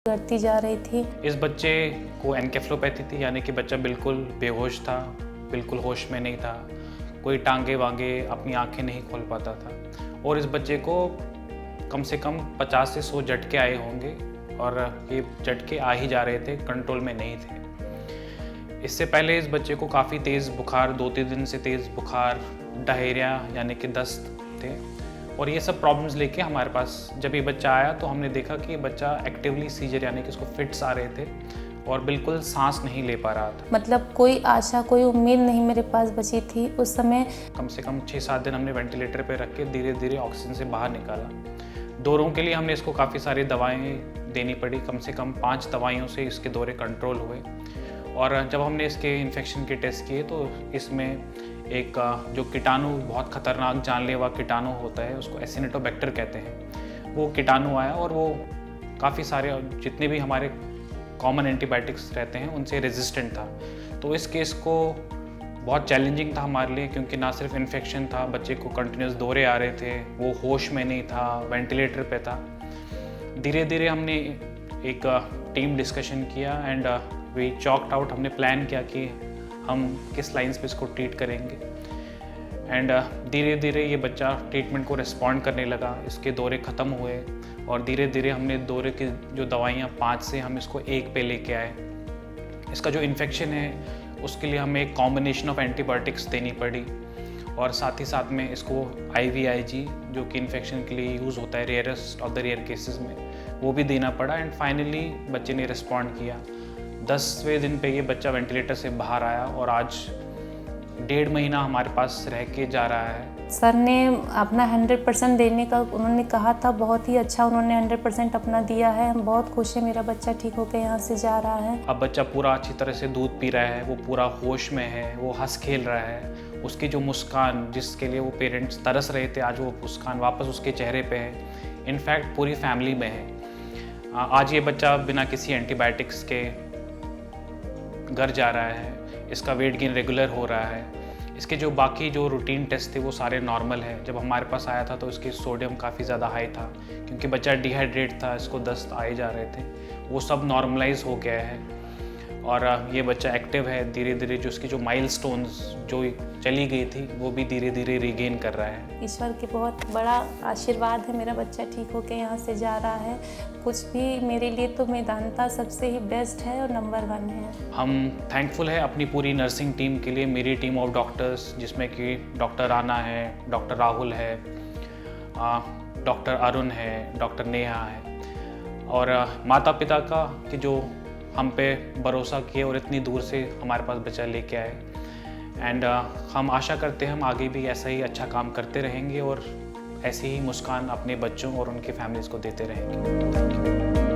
बढ़ती जा रही थी। इस बच्चे को एनकेफ्लोपैथी थी, यानी कि बच्चा बिल्कुल बेहोश था, बिल्कुल होश में नहीं था, कोई टांगे वांगे अपनी आंखें नहीं खोल पाता था। और इस बच्चे को कम से कम 50 से 100 झटके आए होंगे और ये झटके आ ही जा रहे थे, कंट्रोल में नहीं थे। इससे पहले इस बच्चे को काफ़ी तेज़ बुखार, 2-3 दिन से तेज़ बुखार, डायरिया यानी कि दस्त थे। और ये सब प्रॉब्लम्स लेके हमारे पास जब ये बच्चा आया तो हमने देखा कि ये बच्चा एक्टिवली सीजर यानी कि उसको फिट्स आ रहे थे और बिल्कुल सांस नहीं ले पा रहा था। मतलब कोई आशा, कोई उम्मीद नहीं मेरे पास बची थी उस समय। कम से कम 6-7 दिन हमने वेंटिलेटर पे रख के धीरे धीरे ऑक्सीजन से बाहर निकाला। दौरों के लिए हमने इसको काफ़ी सारी दवाएँ देनी पड़ी, कम से कम 5 दवाइयों से इसके दौरे कंट्रोल हुए। और जब हमने इसके इन्फेक्शन के टेस्ट किए तो इसमें एक जो कीटाणु, बहुत खतरनाक जानलेवा कीटाणु होता है, उसको एसिनेटोबैक्टर कहते हैं, वो कीटाणु आया और वो काफ़ी सारे जितने भी हमारे कॉमन एंटीबायोटिक्स रहते हैं उनसे रेजिस्टेंट था। तो इस केस को बहुत चैलेंजिंग था हमारे लिए, क्योंकि ना सिर्फ इन्फेक्शन था, बच्चे को कंटिन्यूस दौरे आ रहे थे, वो होश में नहीं था, वेंटिलेटर पे था। धीरे धीरे हमने एक टीम डिस्कशन किया एंड वी चॉक्ड आउट, हमने प्लान किया कि हम किस लाइन्स पे इसको ट्रीट करेंगे। एंड धीरे धीरे ये बच्चा ट्रीटमेंट को रिस्पॉन्ड करने लगा, इसके दौरे ख़त्म हुए और धीरे धीरे हमने दौरे की जो दवाइयाँ 5 से हम इसको 1 पे लेके आए। इसका जो इन्फेक्शन है उसके लिए हमें एक कॉम्बिनेशन ऑफ एंटीबायोटिक्स देनी पड़ी और साथ ही साथ में इसको IVIG जो कि इन्फेक्शन के लिए यूज़ होता है rarest of the rare cases में, वो भी देना पड़ा। एंड फाइनली बच्चे ने रिस्पॉन्ड किया। 10वें दिन पे ये बच्चा वेंटिलेटर से बाहर आया और आज 1.5 महीना हमारे पास रह के जा रहा है। सर ने अपना 100% देने का उन्होंने कहा था, बहुत ही अच्छा उन्होंने 100% अपना दिया है। हम बहुत खुश हैं, मेरा बच्चा ठीक होकर यहाँ से जा रहा है। अब बच्चा पूरा अच्छी तरह से दूध पी रहा है, वो पूरा होश में है, वो हंस खेल रहा है। उसकी जो मुस्कान जिसके लिए वो पेरेंट्स तरस रहे थे, आज वो मुस्कान वापस उसके चेहरे पे है। इनफैक्ट पूरी फैमिली में है। आज ये बच्चा बिना किसी एंटीबायोटिक्स के घर जा रहा है, इसका वेट गेन रेगुलर हो रहा है, इसके जो बाकी जो रूटीन टेस्ट थे वो सारे नॉर्मल है। जब हमारे पास आया था तो इसकी सोडियम काफ़ी ज़्यादा हाई था, क्योंकि बच्चा डिहाइड्रेट था, इसको दस्त आए जा रहे थे, वो सब नॉर्मलाइज हो गया है और ये बच्चा एक्टिव है। धीरे धीरे जो उसकी जो माइलस्टोन्स जो चली गई थी वो भी धीरे धीरे रिगेन कर रहा है। ईश्वर के बहुत बड़ा आशीर्वाद है, मेरा बच्चा ठीक होकर यहाँ से जा रहा है। कुछ भी मेरे लिए तो मेदांता सबसे ही बेस्ट है और नंबर 1 है। हम थैंकफुल है अपनी पूरी नर्सिंग टीम के लिए, मेरी टीम ऑफ डॉक्टर्स जिसमें कि डॉक्टर राना है, डॉक्टर राहुल है, डॉक्टर अरुण है, डॉक्टर नेहा है और माता पिता का कि जो हम पे भरोसा किए और इतनी दूर से हमारे पास बच्चा लेके आए। एंड हम आशा करते हैं हम आगे भी ऐसा ही अच्छा काम करते रहेंगे और ऐसी ही मुस्कान अपने बच्चों और उनकी फैमिलीज़ को देते रहेंगे। Thank you.